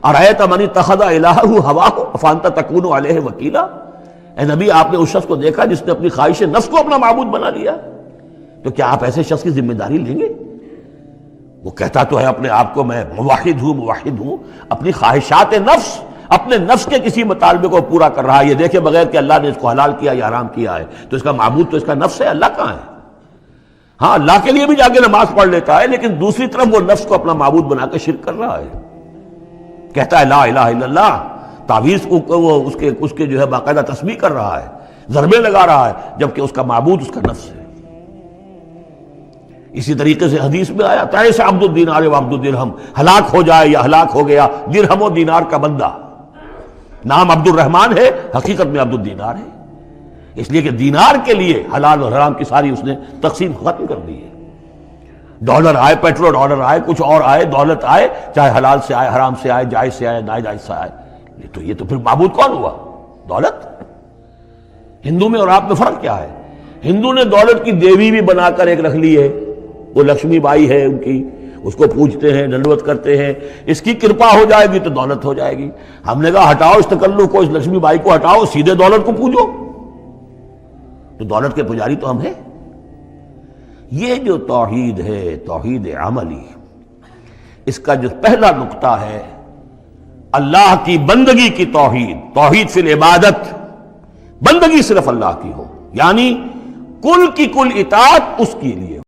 ارأیت من اتخذ الہہ ہواہ افانت تکون علیہ وکیلا، اے نبی آپ نے اس شخص کو دیکھا جس نے اپنی خواہش نفس کو اپنا معبود بنا لیا، تو کیا آپ ایسے شخص کی ذمہ داری لیں گے؟ وہ کہتا تو ہے اپنے آپ کو میں موحد ہوں، اپنی خواہشات نفس، اپنے نفس کے کسی مطالبے کو پورا کر رہا ہے، یہ دیکھے بغیر کہ اللہ نے اس کو حلال کیا یا حرام کیا ہے، تو اس کا معبود تو اس کا نفس ہے، اللہ کہاں ہے؟ ہاں اللہ کے لیے بھی جا کے نماز پڑھ لیتا ہے، لیکن دوسری طرف وہ نفس کو اپنا معبود بنا کے شرک کر رہا ہے، کہتا ہے لا الہ الا اللہ، تعویذ کو وہ اس کے جو ہے باقاعدہ تسبیح کر رہا ہے، ضربے لگا رہا ہے، جبکہ اس کا معبود اس کا نفس ہے۔ اسی طریقے سے حدیث میں آیا تعیس عبد الدینار و عبد الدرہم، ہلاک ہو جائے یا ہلاک ہو گیا درہم و دینار کا بندہ، نام عبد الرحمن ہے، حقیقت میں عبد الدینار ہے، اس لیے کہ دینار کے لیے حلال اور حرام کی ساری اس نے تقسیم ختم کر دی ہے۔ ڈالر آئے، پیٹرو ڈالر آئے، کچھ اور آئے، دولت آئے، چاہے حلال سے آئے، حرام سے آئے، جائز سے آئے، ناجائز سے آئے، یہ تو پھر معبود کون ہوا؟ دولت۔ ہندو میں اور آپ میں فرق کیا ہے؟ ہندو نے دولت کی دیوی بھی بنا کر ایک رکھ لی ہے، وہ لکشمی بائی ہے ان کی، اس کو پوجتے ہیں، دنڈوت کرتے ہیں، اس کی کرپا ہو جائے گی تو دولت ہو جائے گی۔ ہم نے کہا ہٹاؤ اس تکلف کو، اس لکشمی بائی کو ہٹاؤ، سیدھے دولت کو پوجو، تو دولت کے پجاری تو ہم ہیں۔ یہ جو توحید ہے، توحید عملی، اس کا جو پہلا نقطہ ہے اللہ کی بندگی کی توحید، توحید فی العبادت، بندگی صرف اللہ کی ہو، یعنی کل کی کل اطاعت اس کے لیے